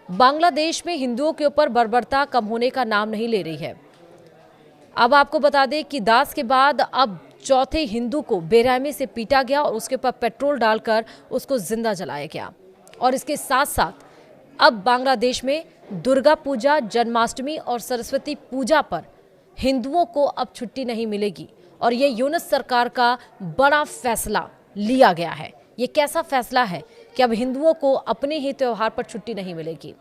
बांग्लादेश में हिंदुओं के ऊपर बर्बरता कम होने का नाम नहीं ले रही है। अब आपको बता दें कि दास के बाद अब चौथे हिंदू को बेरहमी से पीटा गया और उसके ऊपर पेट्रोल डालकर उसको जिंदा जलाया गया। और इसके साथ साथ अब बांग्लादेश में दुर्गा पूजा, जन्माष्टमी और सरस्वती पूजा पर हिंदुओं को अब छुट्टी नहीं मिलेगी। और ये यूनुस सरकार का बड़ा फैसला लिया गया है। ये कैसा फैसला है कि अब हिंदुओं को अपने ही त्योहार पर छुट्टी नहीं मिलेगी।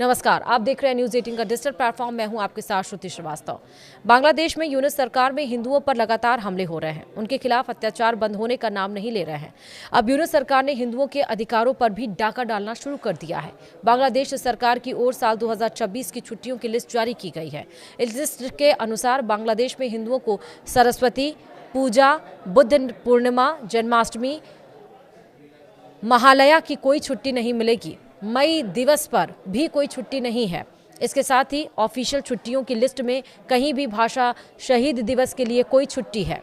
नमस्कार, आप देख रहे हैं न्यूज़ 18 का डिजिटल प्लेटफॉर्म। मैं हूं आपके साथ श्रुति श्रीवास्तव। बांग्लादेश में यूनुस सरकार में हिंदुओं पर लगातार हमले हो रहे हैं। उनके खिलाफ अत्याचार बंद होने का नाम नहीं ले रहे हैं। अब यूनुस सरकार ने हिंदुओं के अधिकारों पर भी डाका डालना शुरू कर दिया है। बांग्लादेश सरकार की ओर साल 2026 की छुट्टियों की लिस्ट जारी की गई है। इस लिस्ट के अनुसार बांग्लादेश में हिंदुओं को सरस्वती पूजा, बुद्ध पूर्णिमा, जन्माष्टमी, महालया की कोई छुट्टी नहीं मिलेगी। मई दिवस पर भी कोई छुट्टी नहीं है। इसके साथ ही ऑफिशियल छुट्टियों की लिस्ट में कहीं भी भाषा शहीद दिवस के लिए कोई छुट्टी है।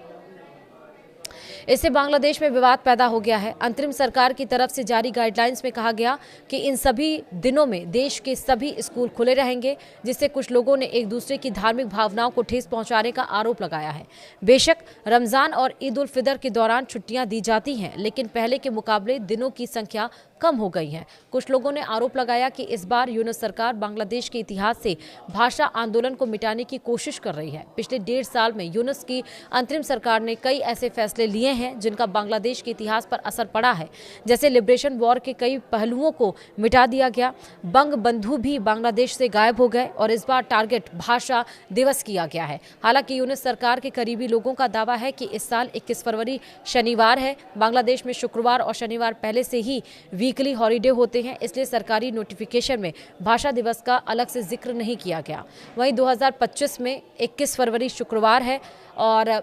इससे बांग्लादेश में विवाद पैदा हो गया है। अंतरिम सरकार की तरफ से जारी गाइडलाइंस में कहा गया कि इन सभी दिनों में देश के सभी स्कूल खुले रहेंगे, जिससे कुछ लोगों ने एक दूसरे की धार्मिक भावनाओं को ठेस पहुंचाने का आरोप लगाया है। बेशक रमजान और ईद उल फितर के दौरान छुट्टियां दी जाती हैं, लेकिन पहले के मुकाबले दिनों की संख्या कम हो गई है। कुछ लोगों ने आरोप लगाया कि इस बार यूनुस सरकार बांग्लादेश के इतिहास से भाषा आंदोलन को मिटाने की कोशिश कर रही है। पिछले 1.5 साल में यूनुस की अंतरिम सरकार ने कई ऐसे फैसले लिए हैं जिनका बांग्लादेश के इतिहास पर असर पड़ा है। जैसे लिबरेशन वॉर के कई पहलुओं को मिटा दिया गया, बंग बंधु भी बांग्लादेश से गायब हो गए और इस बार टारगेट भाषा दिवस किया गया है। हालांकि यूनुस सरकार के करीबी लोगों का दावा है कि इस साल 21 फरवरी शनिवार है। बांग्लादेश में शुक्रवार और शनिवार पहले से ही वीकली हॉलीडे होते हैं, इसलिए सरकारी नोटिफिकेशन में भाषा दिवस का अलग से जिक्र नहीं किया गया। वहीं 2025 में 21 फरवरी शुक्रवार है और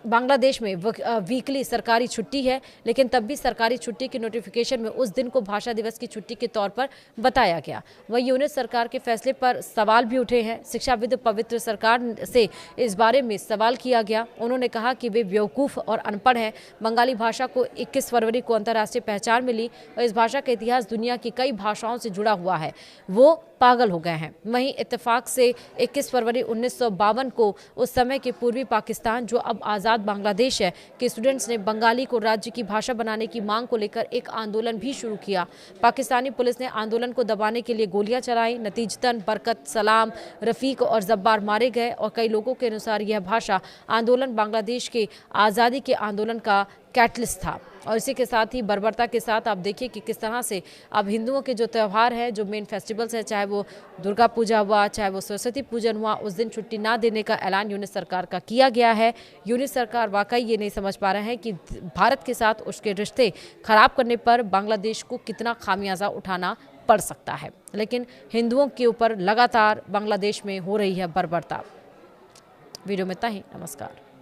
बांग्लादेश में वीकली सरकारी छुट्टी है, लेकिन तब भी सरकारी छुट्टी के नोटिफिकेशन में उस दिन को भाषा दिवस की छुट्टी के तौर पर बताया गया। वहीं यूनुस सरकार के फैसले पर सवाल भी उठे हैं। शिक्षाविद पवित्र सरकार से इस बारे में सवाल किया गया। उन्होंने कहा कि वे बेवकूफ़ और अनपढ़ हैं। बंगाली भाषा को 21 फरवरी को अंतर्राष्ट्रीय पहचान मिली और इस भाषा का इतिहास दुनिया की कई भाषाओं से जुड़ा हुआ है। वो पागल हो गए हैं। वहीं इत्तेफाक से 21 फरवरी 1952 को उस समय के पूर्वी पाकिस्तान, जो अब आज़ाद बांग्लादेश है, के स्टूडेंट्स ने बंगाली को राज्य की भाषा बनाने की मांग को लेकर एक आंदोलन भी शुरू किया। पाकिस्तानी पुलिस ने आंदोलन को दबाने के लिए गोलियां चलाई। नतीजतन बरकत, सलाम, रफ़ीक और जब्बार मारे गए और कई लोगों के अनुसार यह भाषा आंदोलन बांग्लादेश के आज़ादी के आंदोलन का कैटलिस्ट था। और इसी के साथ ही बर्बरता के साथ आप देखिए कि किस तरह से अब हिंदुओं के जो त्यौहार है, जो मेन फेस्टिवल्स है, चाहे वो दुर्गा पूजा हुआ, चाहे वो सरस्वती पूजन हुआ, उस दिन छुट्टी ना देने का ऐलान यूनुस सरकार का किया गया है। यूनुस सरकार वाकई ये नहीं समझ पा रहे हैं कि भारत के साथ उसके रिश्ते खराब करने पर बांग्लादेश को कितना खामियाजा उठाना पड़ सकता है। लेकिन हिंदुओं के ऊपर लगातार बांग्लादेश में हो रही है बर्बरता। वीडियो में इतना ही। नमस्कार।